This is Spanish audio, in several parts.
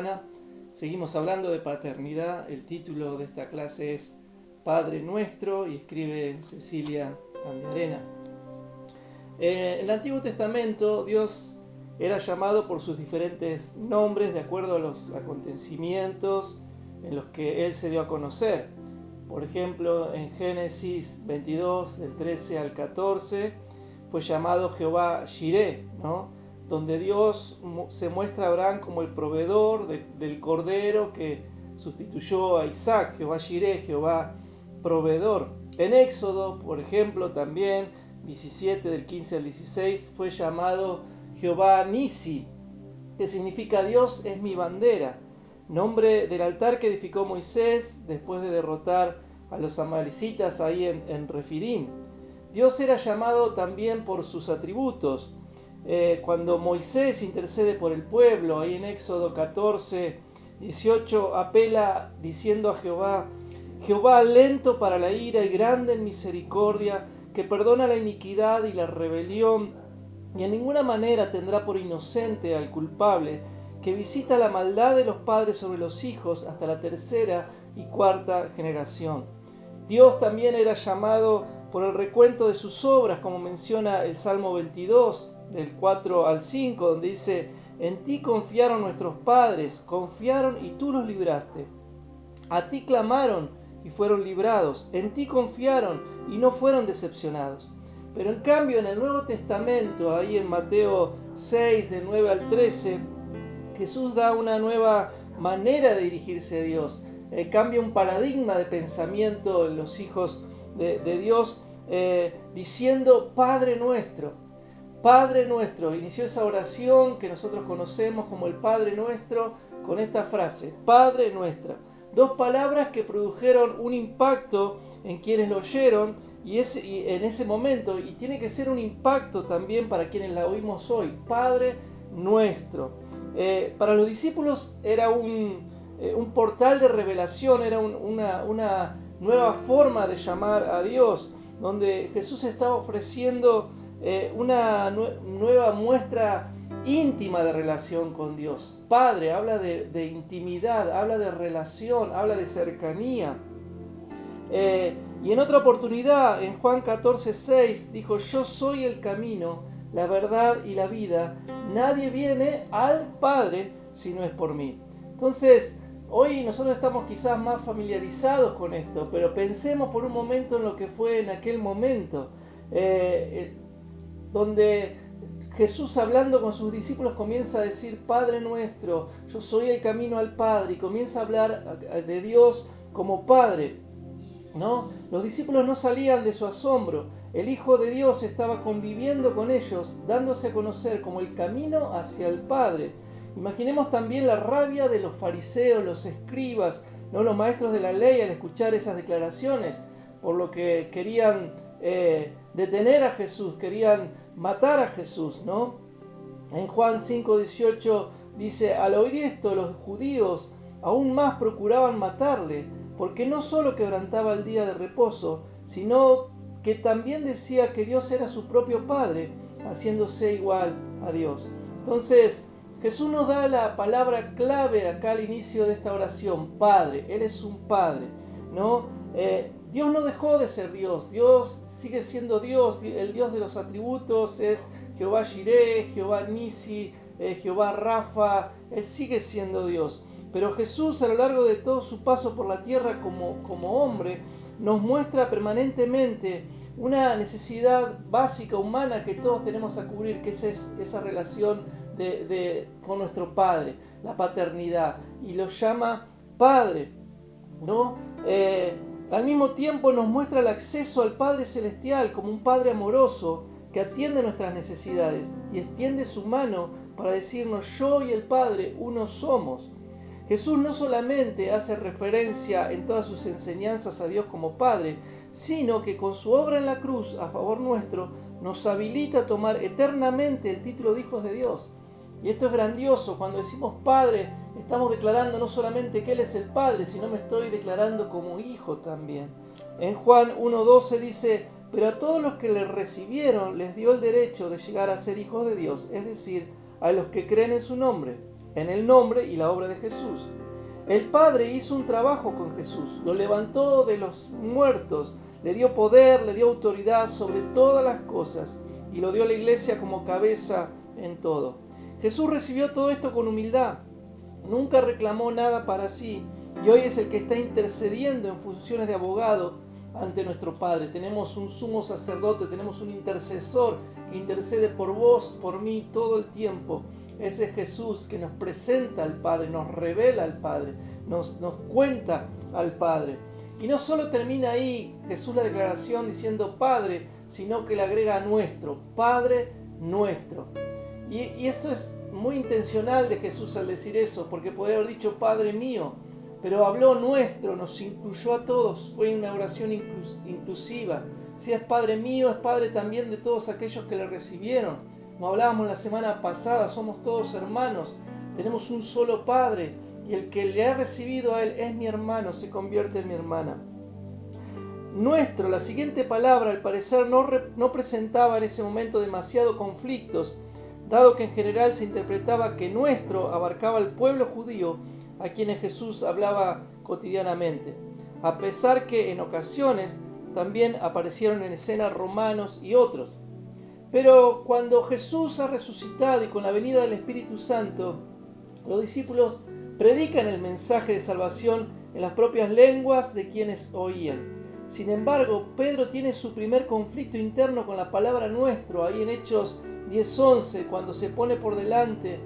semana. Seguimos hablando de paternidad. El título de esta clase es Padre Nuestro y escribe Cecilia Andiarena. En el Antiguo Testamento Dios era llamado por sus diferentes nombres de acuerdo a los acontecimientos en los que Él se dio a conocer. Por ejemplo, en Génesis 22, del 13 al 14, fue llamado Jehová Jireh, ¿no? Donde Dios se muestra a Abraham como el proveedor del cordero que sustituyó a Isaac, Jehová Jireh, Jehová proveedor. En Éxodo, por ejemplo, también 17 del 15 al 16, fue llamado Jehová Nisi, que significa Dios es mi bandera, nombre del altar que edificó Moisés después de derrotar a los amalecitas ahí en Refidim. Dios era llamado también por sus atributos. Cuando Moisés intercede por el pueblo, ahí en Éxodo 14, 18, apela diciendo a Jehová: Jehová lento para la ira y grande en misericordia, que perdona la iniquidad y la rebelión, y en ninguna manera tendrá por inocente al culpable, que visita la maldad de los padres sobre los hijos hasta la tercera y cuarta generación. Dios también era llamado por el recuento de sus obras, como menciona el Salmo 22, del 4 al 5, donde dice: en ti confiaron nuestros padres, confiaron y tú los libraste. A ti clamaron y fueron librados, en ti confiaron y no fueron decepcionados. Pero en cambio en el Nuevo Testamento, ahí en Mateo 6, del 9 al 13, Jesús da una nueva manera de dirigirse a Dios. Cambia un paradigma de pensamiento en los hijos de Dios, diciendo Padre Nuestro. Padre Nuestro. Inició esa oración que nosotros conocemos como el Padre Nuestro con esta frase, Padre Nuestro. Dos palabras que produjeron un impacto en quienes lo oyeron y en ese momento, y tiene que ser un impacto también para quienes la oímos hoy. Padre Nuestro. Para los discípulos era un portal de revelación, era una nueva forma de llamar a Dios, donde Jesús estaba ofreciendo una nueva muestra íntima de relación con Dios. Padre habla de intimidad, habla de relación, habla de cercanía. Y en otra oportunidad, en Juan 14:6, dijo: yo soy el camino, la verdad y la vida. Nadie viene al Padre si no es por mí. Entonces, hoy nosotros estamos quizás más familiarizados con esto, pero pensemos por un momento en lo que fue en aquel momento, donde Jesús, hablando con sus discípulos, comienza a decir Padre Nuestro, yo soy el camino al Padre, y comienza a hablar de Dios como Padre, ¿no? Los discípulos no salían de su asombro. El Hijo de Dios estaba conviviendo con ellos, dándose a conocer como el camino hacia el Padre. Imaginemos también la rabia de los fariseos, los escribas, ¿no? Los maestros de la ley, al escuchar esas declaraciones, por lo que querían detener a Jesús, querían matar a Jesús, ¿no? En Juan 5:18 dice: al oír esto, los judíos aún más procuraban matarle, porque no solo quebrantaba el día de reposo, sino que también decía que Dios era su propio Padre, haciéndose igual a Dios. Entonces, Jesús nos da la palabra clave acá al inicio de esta oración: Padre. Él es un Padre, ¿no? Dios no dejó de ser Dios. Dios sigue siendo Dios. El Dios de los atributos es Jehová Jireh, Jehová Nisi, Jehová Rafa. Él sigue siendo Dios. Pero Jesús, a lo largo de todo su paso por la tierra como hombre, nos muestra permanentemente una necesidad básica humana que todos tenemos a cubrir, que es esa relación con nuestro Padre, la paternidad, y lo llama Padre, ¿no? Al mismo tiempo nos muestra el acceso al Padre Celestial como un Padre amoroso que atiende nuestras necesidades y extiende su mano para decirnos: yo y el Padre uno somos. Jesús no solamente hace referencia en todas sus enseñanzas a Dios como Padre, sino que con su obra en la cruz a favor nuestro nos habilita a tomar eternamente el título de hijos de Dios. Y esto es grandioso. Cuando decimos Padre, estamos declarando no solamente que Él es el Padre, sino me estoy declarando como hijo también. En Juan 1:12 dice: pero a todos los que le recibieron les dio el derecho de llegar a ser hijos de Dios, es decir, a los que creen en su nombre. en el nombre y la obra de Jesús. El Padre hizo un trabajo con Jesús, lo levantó de los muertos, le dio poder, le dio autoridad sobre todas las cosas y lo dio a la iglesia como cabeza en todo. Jesús recibió todo esto con humildad, nunca reclamó nada para sí y hoy es el que está intercediendo en funciones de abogado ante nuestro Padre. Tenemos un sumo sacerdote, tenemos un intercesor que intercede por vos, por mí todo el tiempo. Ese es Jesús que nos presenta al Padre, nos revela al Padre, nos cuenta al Padre. Y no solo termina ahí Jesús la declaración diciendo Padre, sino que le agrega nuestro, Padre nuestro. Y eso es muy intencional de Jesús al decir eso, porque podría haber dicho Padre mío, pero habló nuestro, nos incluyó a todos, fue una oración inclusiva. Si es Padre mío, es Padre también de todos aquellos que le recibieron. Como hablábamos la semana pasada, somos todos hermanos, tenemos un solo Padre, y el que le ha recibido a Él es mi hermano, se convierte en mi hermana. Nuestro, la siguiente palabra, al parecer no presentaba en ese momento demasiado conflictos, dado que en general se interpretaba que nuestro abarcaba al pueblo judío a quienes Jesús hablaba cotidianamente, a pesar que en ocasiones también aparecieron en escena romanos y otros. Pero cuando Jesús ha resucitado y con la venida del Espíritu Santo, los discípulos predican el mensaje de salvación en las propias lenguas de quienes oían. Sin embargo, Pedro tiene su primer conflicto interno con la palabra nuestro, ahí en Hechos 10:11, cuando se pone por delante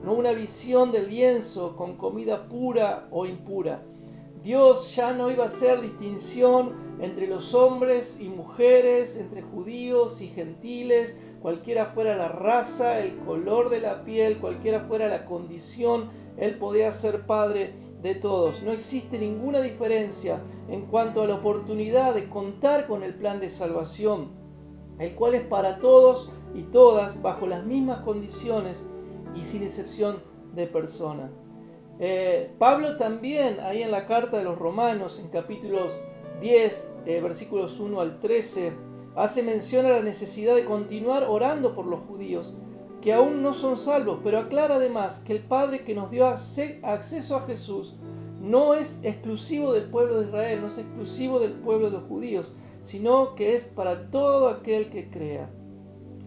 no una visión del lienzo con comida pura o impura. Dios ya no iba a hacer distinción entre los hombres y mujeres, entre judíos y gentiles, cualquiera fuera la raza, el color de la piel, cualquiera fuera la condición, Él podía ser Padre de todos. No existe ninguna diferencia en cuanto a la oportunidad de contar con el plan de salvación, el cual es para todos y todas bajo las mismas condiciones y sin excepción de persona. Pablo también, ahí en la carta de los Romanos, en capítulos 10, versículos 1 al 13, hace mención a la necesidad de continuar orando por los judíos, que aún no son salvos, pero aclara además que el Padre que nos dio acceso a Jesús no es exclusivo del pueblo de Israel, no es exclusivo del pueblo de los judíos, sino que es para todo aquel que crea.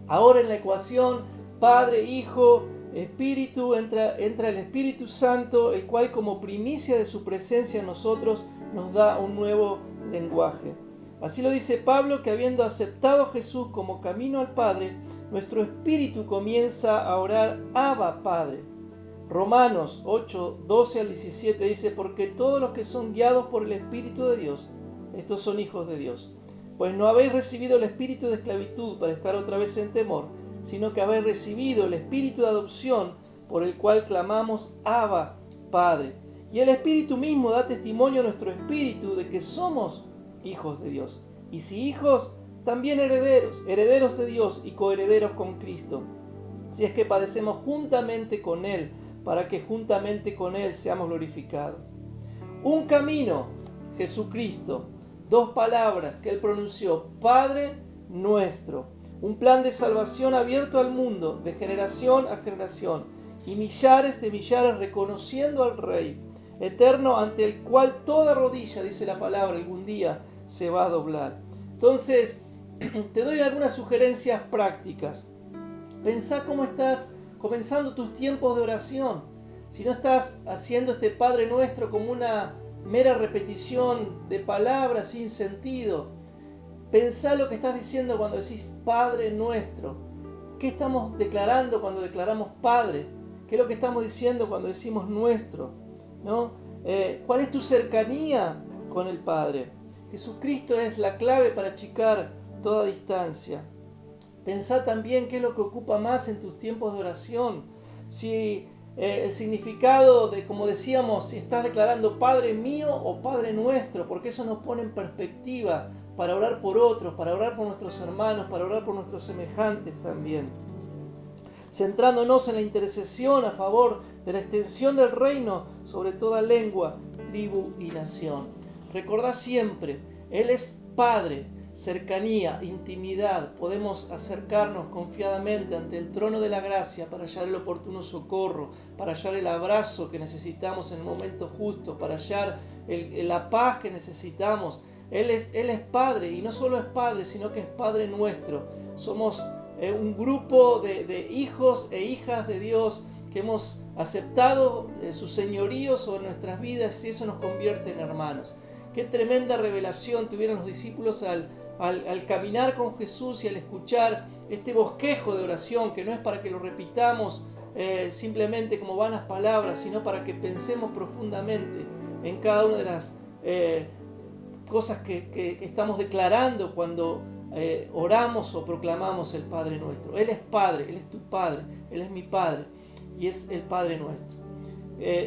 Ahora en la ecuación Padre, Hijo, Espíritu, entra el Espíritu Santo, el cual como primicia de su presencia en nosotros nos da un nuevo lenguaje. Así lo dice Pablo, que habiendo aceptado a Jesús como camino al Padre, nuestro espíritu comienza a orar Abba Padre. Romanos 8, 12 al 17 dice, porque todos los que son guiados por el Espíritu de Dios, estos son hijos de Dios. Pues no habéis recibido el espíritu de esclavitud para estar otra vez en temor, sino que habéis recibido el espíritu de adopción por el cual clamamos Abba, Padre. Y el Espíritu mismo da testimonio a nuestro espíritu de que somos hijos de Dios. Y si hijos, también herederos, herederos de Dios y coherederos con Cristo. Si es que padecemos juntamente con Él, para que juntamente con Él seamos glorificados. Un camino, Jesucristo. Dos palabras que Él pronunció, Padre nuestro. Un plan de salvación abierto al mundo, de generación a generación, y millares de millares reconociendo al Rey eterno ante el cual toda rodilla, dice la palabra, algún día se va a doblar. Entonces, te doy algunas sugerencias prácticas. Pensá cómo estás comenzando tus tiempos de oración. Si no estás haciendo este Padre Nuestro como una mera repetición de palabras sin sentido, pensá lo que estás diciendo cuando decís Padre Nuestro. ¿Qué estamos declarando cuando declaramos Padre? ¿Qué es lo que estamos diciendo cuando decimos Nuestro? ¿No? ¿Cuál es tu cercanía con el Padre? Jesucristo es la clave para achicar toda distancia. Pensá también qué es lo que ocupa más en tus tiempos de oración. Si el significado de, como decíamos, si estás declarando Padre mío o Padre nuestro, porque eso nos pone en perspectiva para orar por otros, para orar por nuestros hermanos, para orar por nuestros semejantes también. Centrándonos en la intercesión a favor de la extensión del reino sobre toda lengua, tribu y nación. Recordá siempre, Él es Padre. cercanía, intimidad. Podemos acercarnos confiadamente ante el trono de la gracia para hallar el oportuno socorro, para hallar el abrazo que necesitamos en el momento justo, para hallar la paz que necesitamos. Él es Padre, y no solo es Padre, sino que es Padre nuestro. Somos un grupo de hijos e hijas de Dios que hemos aceptado su señorío sobre nuestras vidas, y eso nos convierte en hermanos. Qué tremenda revelación tuvieron los discípulos al caminar con Jesús y al escuchar este bosquejo de oración, que no es para que lo repitamos simplemente como vanas palabras, sino para que pensemos profundamente en cada una de las cosas que estamos declarando cuando oramos o proclamamos el Padre nuestro. Él es Padre, Él es tu Padre, Él es mi Padre y es el Padre nuestro.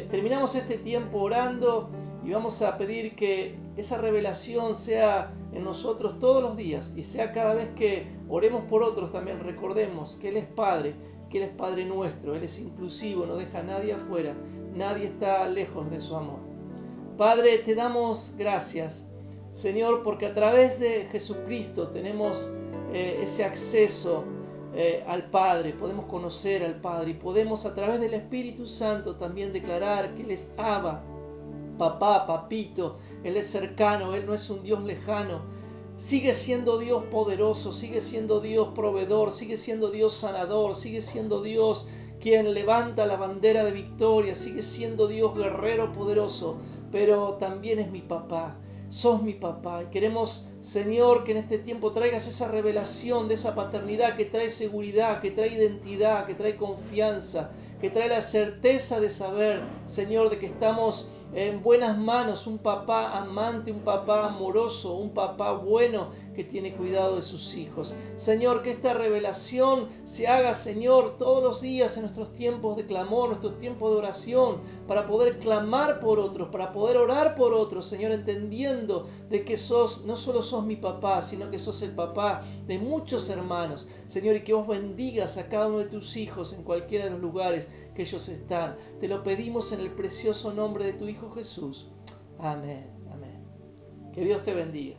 Terminamos este tiempo orando y vamos a pedir que esa revelación sea en nosotros todos los días, y sea cada vez que oremos por otros también recordemos que Él es Padre, que Él es Padre nuestro. Él es inclusivo, no deja a nadie afuera, nadie está lejos de su amor. Padre, te damos gracias, Señor, porque a través de Jesucristo tenemos ese acceso al Padre, podemos conocer al Padre, y podemos a través del Espíritu Santo también declarar que Él es Abba, papá, papito. Él es cercano, Él no es un Dios lejano. Sigue siendo Dios poderoso, sigue siendo Dios proveedor, sigue siendo Dios sanador, sigue siendo Dios quien levanta la bandera de victoria, sigue siendo Dios guerrero poderoso, pero también es mi papá. Sos mi papá, y queremos, Señor, que en este tiempo traigas esa revelación de esa paternidad que trae seguridad, que trae identidad, que trae confianza, que trae la certeza de saber, Señor, de que estamos en buenas manos. Un papá amante, un papá amoroso, un papá bueno que tiene cuidado de sus hijos. Señor, que esta revelación se haga, Señor, todos los días en nuestros tiempos de clamor, nuestros tiempos de oración, para poder clamar por otros, para poder orar por otros, Señor, entendiendo de que no solo sos mi papá, sino que sos el papá de muchos hermanos, Señor, y que vos bendigas a cada uno de tus hijos en cualquiera de los lugares que ellos están. Te lo pedimos en el precioso nombre de tu Hijo Jesús. Amén, amén. Que Dios te bendiga.